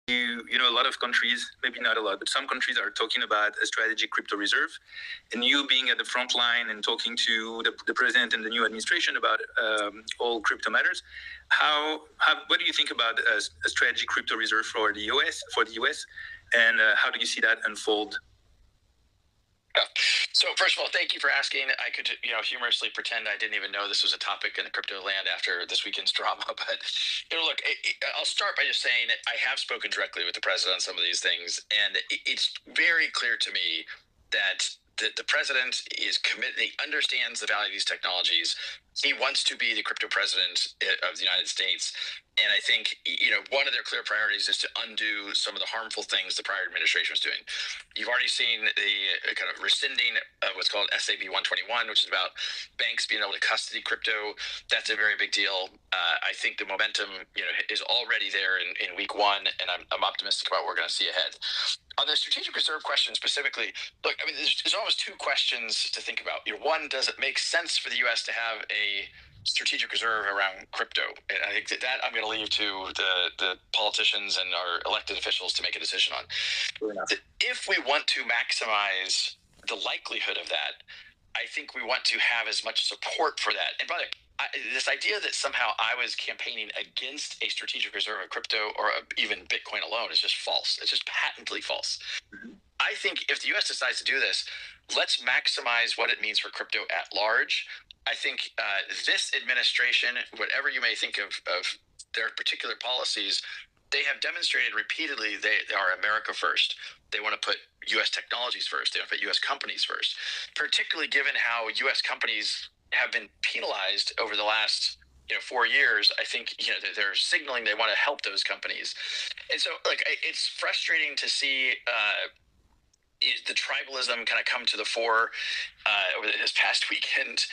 a lot of countries, maybe not a lot, but some countries are talking about a strategic crypto reserve. And you being at the front line and talking to the president and the new administration about all crypto matters, what do you think about a strategic crypto reserve for the US, and how do you see that unfold? Yeah. So first of all, thank you for asking. I could, humorously pretend I didn't even know this was a topic in the crypto land after this weekend's drama. But, look, I'll start by just saying that I have spoken directly with the president on some of these things, and it's very clear to me that the president is committed. He understands the value of these technologies. He wants to be the crypto president of the United States. And I think, one of their clear priorities is to undo some of the harmful things the prior administration was doing. You've already seen the kind of rescinding of what's called SAB 121, which is about banks being able to custody crypto. That's a very big deal. I think the momentum, is already there in week one, and I'm optimistic about what we're going to see ahead. On the strategic reserve question specifically, look, I mean, there's almost two questions to think about. One, does it make sense for the U.S. to have a strategic reserve around crypto? And I think that I'm going to leave to the politicians and our elected officials to make a decision on. If we want to maximize the likelihood of that, I think we want to have as much support for that. And by the way, this idea that somehow I was campaigning against a strategic reserve of crypto or even Bitcoin alone is just false. It's just patently false. I think if the U.S. decides to do this, let's maximize what it means for crypto at large. I think this administration, whatever you may think of their particular policies, they have demonstrated repeatedly they are America first. They want to put U.S. technologies first. They want to put U.S. companies first, particularly given how U.S. companies have been penalized over the last 4 years. I think they're signaling they want to help those companies, and so it's frustrating to see the tribalism kind of come to the fore over this past weekend.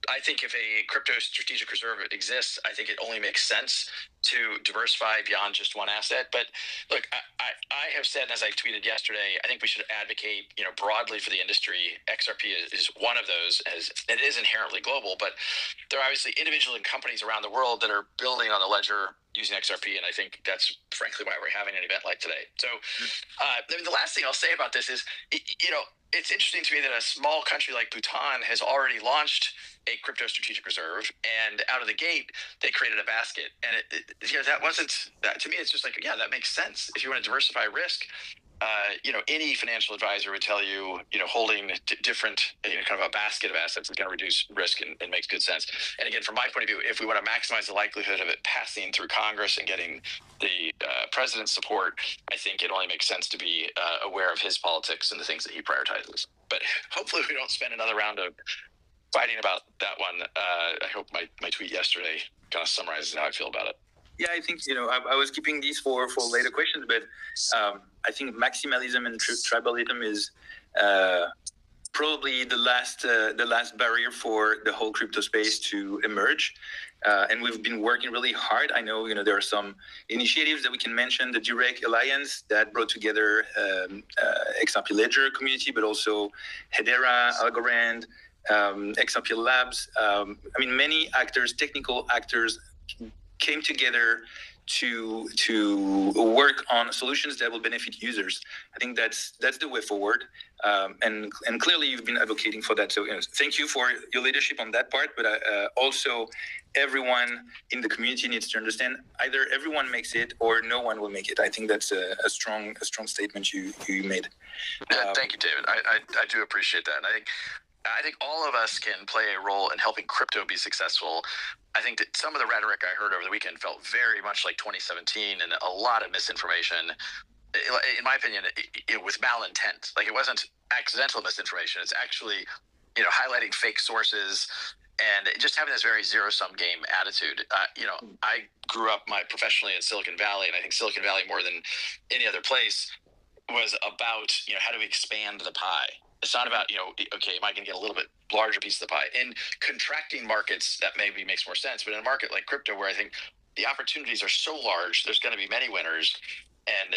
I think if a crypto strategic reserve exists, I think it only makes sense to diversify beyond just one asset. But look, I have said, as I tweeted yesterday, I think we should advocate, broadly for the industry. XRP is one of those, as it is inherently global, but there are obviously individual companies around the world that are building on the ledger using XRP, and I think that's frankly why we're having an event like today. So the last thing I'll say about this is, it's interesting to me that a small country like Bhutan has already launched a crypto strategic reserve, and out of the gate, they created a basket. And that wasn't that to me. It's just that makes sense. If you want to diversify risk, any financial advisor would tell you, holding different, kind of a basket of assets is going to reduce risk and makes good sense. And again, from my point of view, if we want to maximize the likelihood of it passing through Congress and getting the president's support, I think it only makes sense to be aware of his politics and the things that he prioritizes. But hopefully we don't spend another round of fighting about that one. I hope my tweet yesterday kind of summarizes how I feel about it. Yeah, I think, I was keeping these for later questions, but I think maximalism and tribalism is probably the last barrier for the whole crypto space to emerge. And we've been working really hard. I know, there are some initiatives that we can mention, the Direct Alliance that brought together XRP Ledger community, but also Hedera, Algorand, XRP Labs. Many actors, technical actors, came together to work on solutions that will benefit users. I think that's the way forward, and clearly you've been advocating for that. So thank you for your leadership on that part. But also, everyone in the community needs to understand either everyone makes it or no one will make it. I think that's a strong statement you made. Thank you, David. I do appreciate that, and I think all of us can play a role in helping crypto be successful. I think that some of the rhetoric I heard over the weekend felt very much like 2017 and a lot of misinformation. In my opinion, it was malintent. It wasn't accidental misinformation. It's actually, highlighting fake sources and just having this very zero-sum game attitude. I grew up professionally in Silicon Valley, and I think Silicon Valley, more than any other place, was about, how do we expand the pie? It's not about, okay, am I going to get a little bit larger piece of the pie? In contracting markets, that maybe makes more sense. But in a market like crypto, where I think the opportunities are so large, there's going to be many winners. And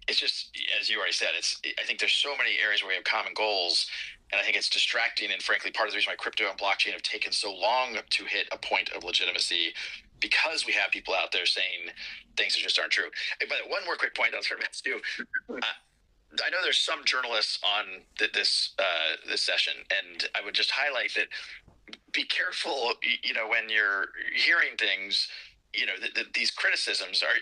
it's just, as you already said, I think there's so many areas where we have common goals. And I think it's distracting. And frankly, part of the reason why crypto and blockchain have taken so long to hit a point of legitimacy because we have people out there saying things that just aren't true. Hey, by the way, one more quick point I'll start with you. I know there's some journalists on this session, and I would just highlight that be careful, when you're hearing things, these criticisms are,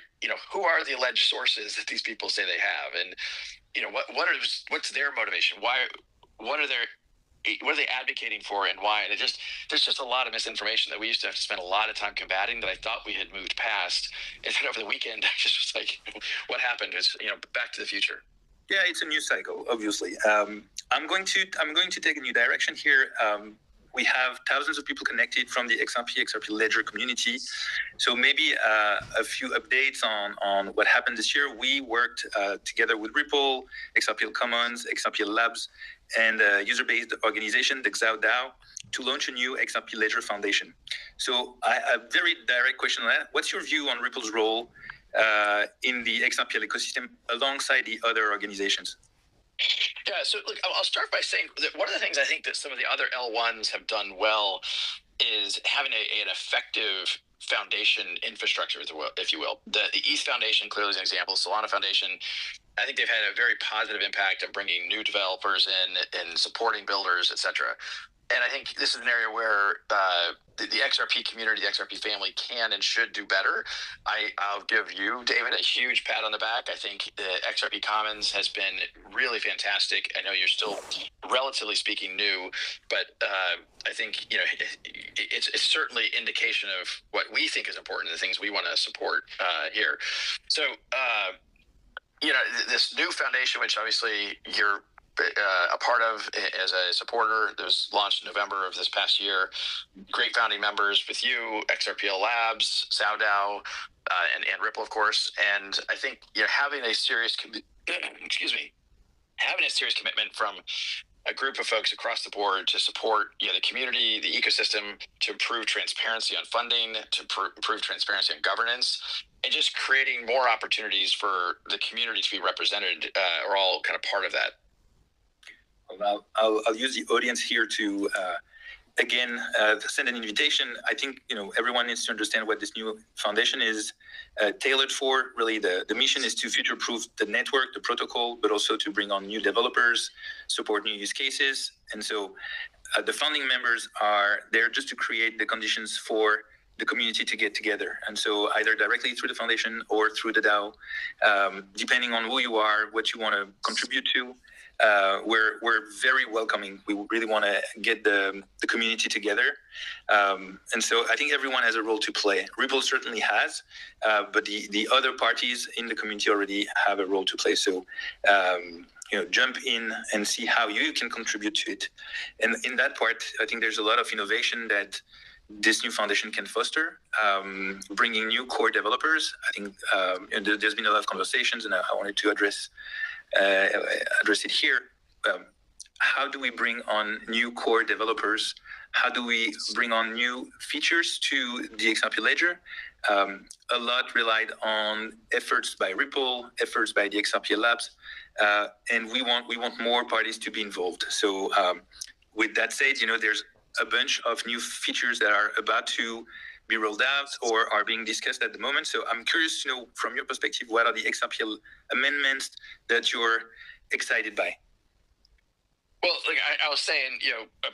who are the alleged sources that these people say they have, and what's their motivation? What are they advocating for, and why? And there's just a lot of misinformation that we used to have to spend a lot of time combating that I thought we had moved past. And then over the weekend, I just was like, what happened? Is Back to the Future. Yeah, it's a new cycle, obviously. I'm going to take a new direction here. We have thousands of people connected from the XRP Ledger community. So maybe a few updates on what happened this year. We worked together with Ripple, XRP Commons, XRP Labs, and a user-based organization, the XAO to launch a new XRP Ledger Foundation. So a very direct question on that. What's your view on Ripple's role in the XRP ecosystem alongside the other organizations? Yeah, so look, I'll start by saying that one of the things I think that some of the other L1s have done well is having an effective foundation infrastructure, if you will. The ETH Foundation clearly is an example. Solana Foundation, I think they've had a very positive impact of bringing new developers in and supporting builders, et cetera. And I think this is an area where the XRP community, the XRP family can and should do better. I'll give you, David, a huge pat on the back. I think the XRP Commons has been really fantastic. I know you're still, relatively speaking, new, but I think it's certainly indication of what we think is important, the things we want to support here. So this new foundation, which obviously you're a part of as a supporter, that was launched in November of this past year. Great founding members with you, XRPL Labs, SAO, and Ripple, of course. And I think having a serious commitment from a group of folks across the board to support the community, the ecosystem, to improve transparency on funding, to improve transparency on governance, and just creating more opportunities for the community to be represented are all kind of part of that. I'll use the audience here to again send an invitation. I think everyone needs to understand what this new foundation is tailored for. Really, the mission is to future-proof the network, the protocol, but also to bring on new developers, support new use cases. And so the founding members are there just to create the conditions for the community to get together. And so either directly through the foundation or through the DAO, depending on who you are, what you want to contribute to, we're very welcoming. We really want to get the community together. And so I think everyone has a role to play. Ripple certainly has, but the other parties in the community already have a role to play. So, jump in and see how you can contribute to it. And in that part, I think there's a lot of innovation that this new foundation can foster, bringing new core developers. I think there's been a lot of conversations, and I wanted to address it here. How do we bring on new core developers? How do we bring on new features to the XRP Ledger? A lot relied on efforts by Ripple, efforts by the XRP Labs, and we want more parties to be involved. So with that said, there's a bunch of new features that are about to be rolled out or are being discussed at the moment. So I'm curious to know, from your perspective, what are the XRP amendments that you're excited by? Well, like I was saying,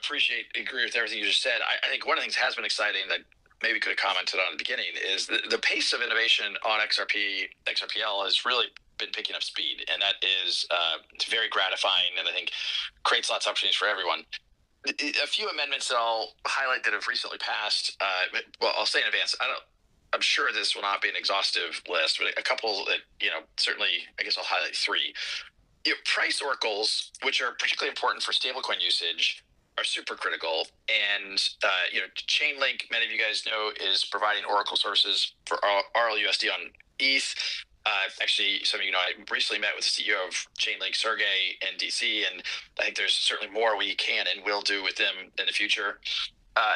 agree with everything you just said. I think one of the things that has been exciting that maybe could have commented on at the beginning is the pace of innovation on XRPL has really been picking up speed. And that is it's very gratifying, and I think creates lots of opportunities for everyone. A few amendments that I'll highlight that have recently passed. Well, I'll say in advance, I'm sure this will not be an exhaustive list, but a couple that, certainly, I guess I'll highlight three. Price oracles, which are particularly important for stablecoin usage, are super critical. And, Chainlink, many of you guys know, is providing oracle sources for RLUSD on ETH. Actually, some of you know, I recently met with the CEO of Chainlink, Sergey, in DC, and I think there's certainly more we can and will do with them in the future.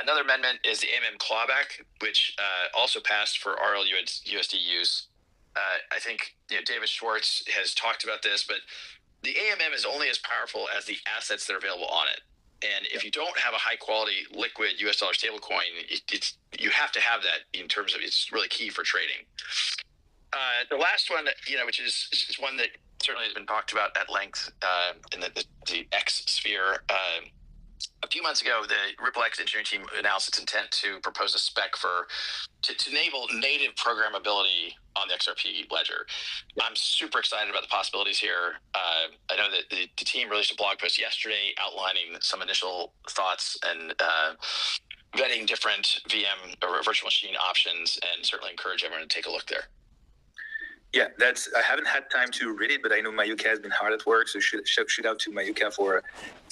Another amendment is the AMM clawback, which also passed for RLUSD use. I think David Schwartz has talked about this, but the AMM is only as powerful as the assets that are available on it. And if you don't have a high quality liquid US dollar stablecoin, you have to have that in terms of it's really key for trading. The last one, which is one that certainly has been talked about at length in the X sphere. A few months ago, the Ripple X engineering team announced its intent to propose a spec to enable native programmability on the XRP ledger. I'm super excited about the possibilities here. I know that the team released a blog post yesterday outlining some initial thoughts and vetting different VM or virtual machine options, and certainly encourage everyone to take a look there. Yeah, I haven't had time to read it, but I know Mayuka has been hard at work, so shout out to Mayuka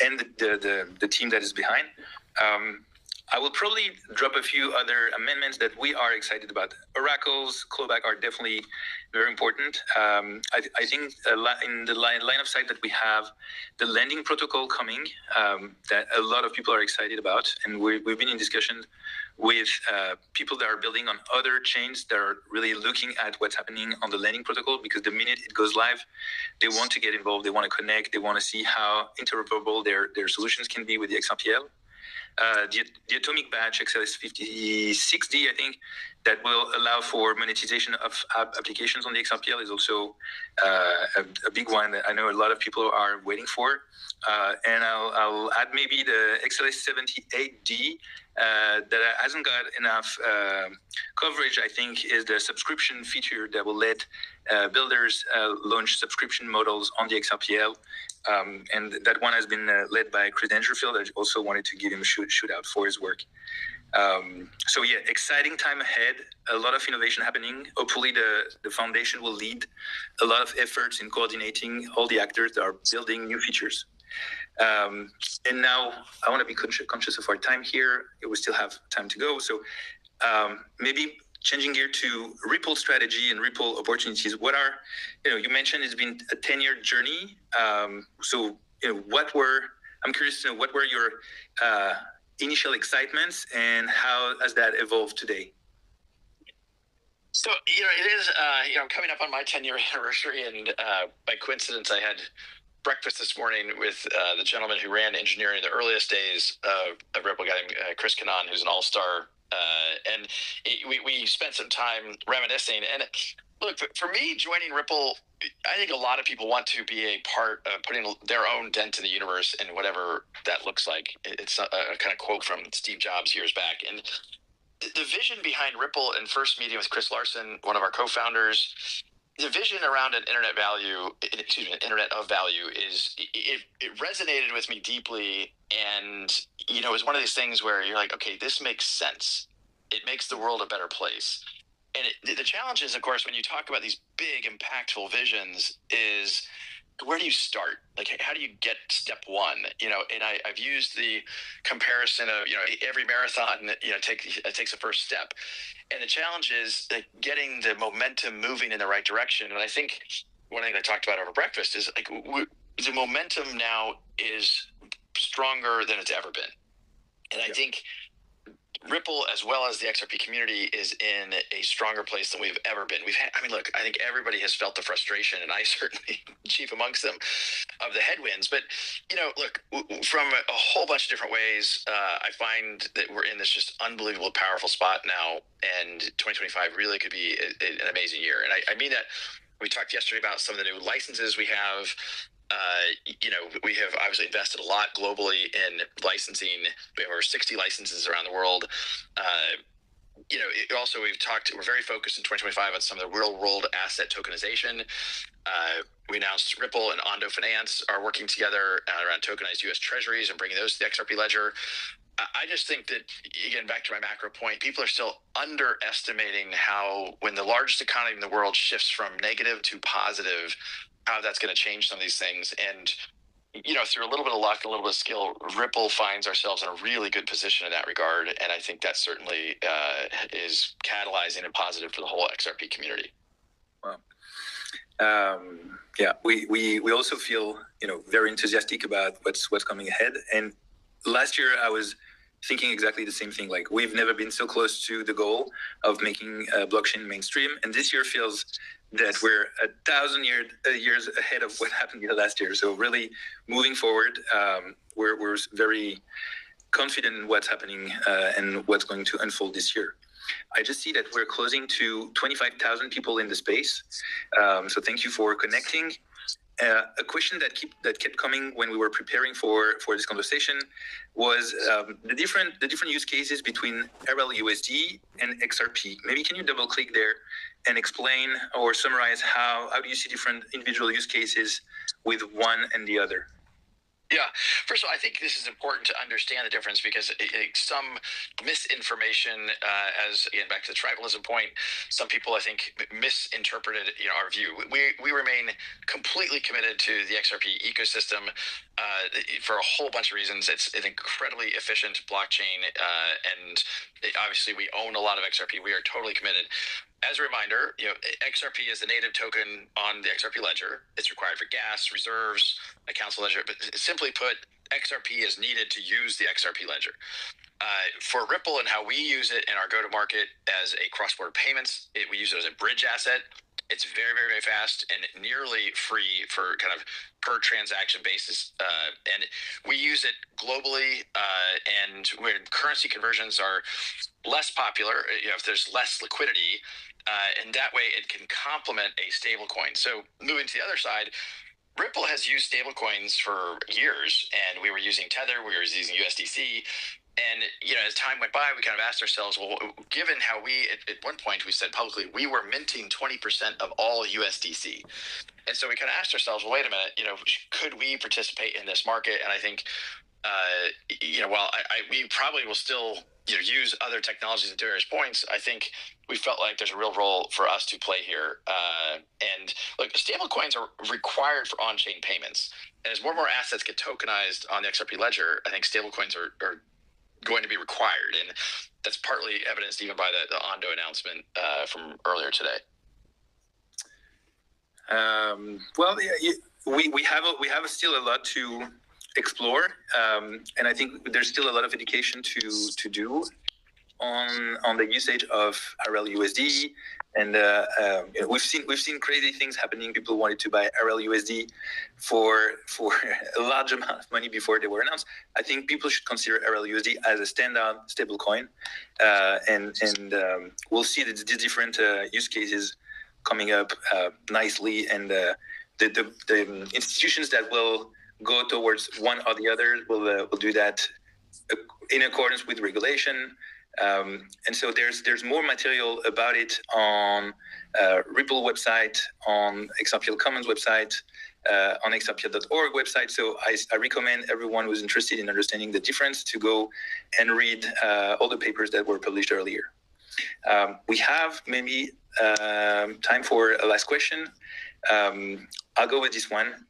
and the team that is behind. I will probably drop a few other amendments that we are excited about. Oracles, clawback are definitely very important. I think in the line of sight that we have the lending protocol coming that a lot of people are excited about. And we've been in discussion with people that are building on other chains that are really looking at what's happening on the lending protocol, because the minute it goes live, they want to get involved, they want to connect, they want to see how interoperable their solutions can be with the XRPL. The atomic batch XLS 56D, I think, that will allow for monetization of applications on the XRPL is also a big one that I know a lot of people are waiting for. And I'll add maybe the XLS 78D that hasn't got enough coverage, I think, is the subscription feature that will let builders launch subscription models on the XRPL. And that one has been led by Chris Dangerfield. I also wanted to give him a shout out for his work. So yeah, exciting time ahead. A lot of innovation happening. Hopefully the foundation will lead a lot of efforts in coordinating all the actors that are building new features. And now I want to be conscious of our time here. We still have time to go. So maybe changing gear to Ripple strategy and Ripple opportunities. What are, you mentioned it's been a 10-year journey. So, I'm curious to know, what were your initial excitements and how has that evolved today? So, it is, I'm coming up on my 10-year anniversary, and by coincidence, I had breakfast this morning with the gentleman who ran engineering in the earliest days of a Ripple guy named Chris Cannon, who's an all-star. And we spent some time reminiscing. And look, for me, joining Ripple, I think a lot of people want to be a part of putting their own dent in the universe and whatever that looks like. It's a kind of quote from Steve Jobs years back. And the vision behind Ripple, and first meeting with Chris Larson, one of our co-founders, the vision around an internet of value is it resonated with me deeply. And, it was one of these things where you're like, okay, this makes sense. It makes the world a better place. And the challenge is, of course, when you talk about these big, impactful visions, is where do you start? Like, how do you get step one? And I've used the comparison of, every marathon, takes a first step. And the challenge is getting the momentum moving in the right direction. And I think one thing I talked about over breakfast is the momentum now is stronger than it's ever been. And I think Ripple, as well as the XRP community, is in a stronger place than we've ever been. I think everybody has felt the frustration, and I certainly chief amongst them, of the headwinds. But, look, from a whole bunch of different ways, I find that we're in this just unbelievable, powerful spot now, and 2025 really could be an amazing year. And I mean that. We talked yesterday about some of the new licenses we have. We have obviously invested a lot globally in licensing. We have over 60 licenses around the world. Also, we're very focused in 2025 on some of the real world asset tokenization. We announced Ripple and Ondo Finance are working together around tokenized US treasuries and bringing those to the XRP ledger. I just think that, again, back to my macro point, people are still underestimating how, when the largest economy in the world shifts from negative to positive, how that's going to change some of these things. And, through a little bit of luck, a little bit of skill, Ripple finds ourselves in a really good position in that regard. And I think that certainly is catalyzing and positive for the whole XRP community. Wow. We also feel, very enthusiastic about what's coming ahead. And last year I was thinking exactly the same thing. Like, we've never been so close to the goal of making blockchain mainstream, and this year feels that we're 1,000 years ahead of what happened last year. So really moving forward, we're very confident in what's happening and what's going to unfold this year. I just see that we're closing to 25,000 people in the space. So thank you for connecting. A question that kept coming when we were preparing for this conversation was the different use cases between RLUSD and XRP. Maybe can you double click there and explain or summarize how do you see different individual use cases with one and the other? Yeah. First of all, I think this is important to understand the difference because some misinformation, as again back to the tribalism point, some people I think misinterpreted our view. We remain completely committed to the XRP ecosystem for a whole bunch of reasons. It's an incredibly efficient blockchain, and obviously we own a lot of XRP. We are totally committed. As a reminder, XRP is the native token on the XRP ledger. It's required for gas, reserves, accounts ledger. But simply put, XRP is needed to use the XRP ledger. For Ripple and how we use it in our go-to-market as a cross-border payments, we use it as a bridge asset. It's very, very, very fast and nearly free for kind of per transaction basis. And we use it globally, and when currency conversions are less popular, if there's less liquidity, and that way it can complement a stable coin. So moving to the other side, Ripple has used stablecoins for years, and we were using Tether, we were using USDC. And, as time went by, we kind of asked ourselves, well, given how at one point we said publicly, we were minting 20% of all USDC. And so we kind of asked ourselves, well, wait a minute, could we participate in this market? And I think, while we probably will still use other technologies at various points, I think we felt like there's a real role for us to play here. And look, stable coins are required for on-chain payments. And as more and more assets get tokenized on the XRP ledger, I think stable coins are going to be required. And that's partly evidenced even by the Ondo announcement from earlier today. Well, we have still a lot to explore, and I think there's still a lot of education to do on the usage of RLUSD, and we've seen crazy things happening. People wanted to buy RLUSD for a large amount of money before they were announced. I think people should consider RLUSD as a standout stablecoin, and we'll see the different use cases coming up nicely, and the institutions that will go towards one or the other will do that in accordance with regulation. And so there's more material about it on Ripple website, on XRPL Commons website, on xrpl.org website. So I recommend everyone who's interested in understanding the difference to go and read all the papers that were published earlier. We have maybe time for a last question. I'll go with this one.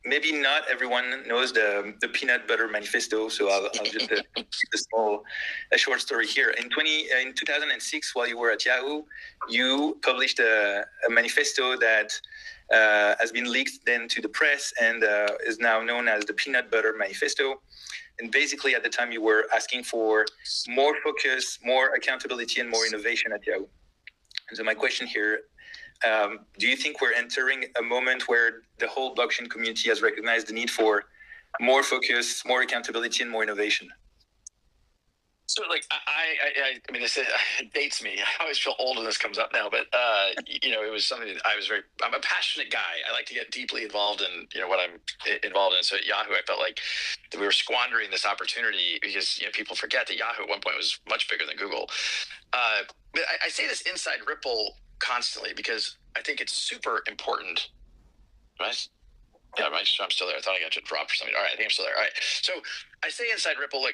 Maybe not everyone knows the Peanut Butter Manifesto, so I'll just give a short story here. In 2006, while you were at Yahoo, you published a manifesto that has been leaked then to the press and is now known as the Peanut Butter Manifesto. And basically, at the time, you were asking for more focus, more accountability, and more innovation at Yahoo. And so my question here, do you think we're entering a moment where the whole blockchain community has recognized the need for more focus, more accountability, and more innovation? So, I mean, this dates me. I always feel old when this comes up now, but it was something that I'm a passionate guy. I like to get deeply involved in what I'm involved in. So at Yahoo, I felt like we were squandering this opportunity because people forget that Yahoo at one point was much bigger than Google. But I say this inside Ripple constantly because I think it's super important. Right? Yeah, I'm still there. I thought I got to drop or something. All right, I think I'm still there. All right. So I say inside Ripple,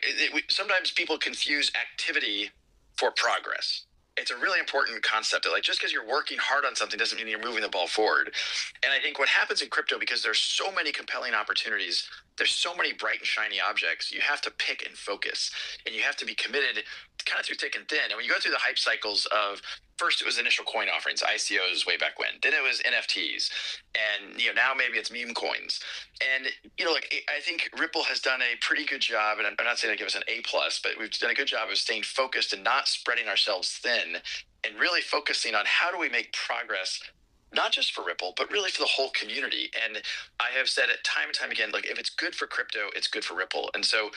sometimes people confuse activity for progress. It's a really important concept that just because you're working hard on something doesn't mean you're moving the ball forward. And I think what happens in crypto, because there's so many compelling opportunities, there's so many bright and shiny objects, you have to pick and focus, and you have to be committed kind of through thick and thin. And when you go through the hype cycles of first it was initial coin offerings, ICOs way back when. Then it was NFTs, and now maybe it's meme coins. And I think Ripple has done a pretty good job, and I'm not saying to give us an A+, but we've done a good job of staying focused and not spreading ourselves thin, and really focusing on how do we make progress, not just for Ripple, but really for the whole community. And I have said it time and time again, like if it's good for crypto, it's good for Ripple. And so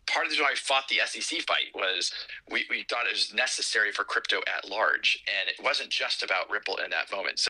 part of the reason why I fought the SEC fight was we thought it was necessary for crypto at large. And it wasn't just about Ripple in that moment. So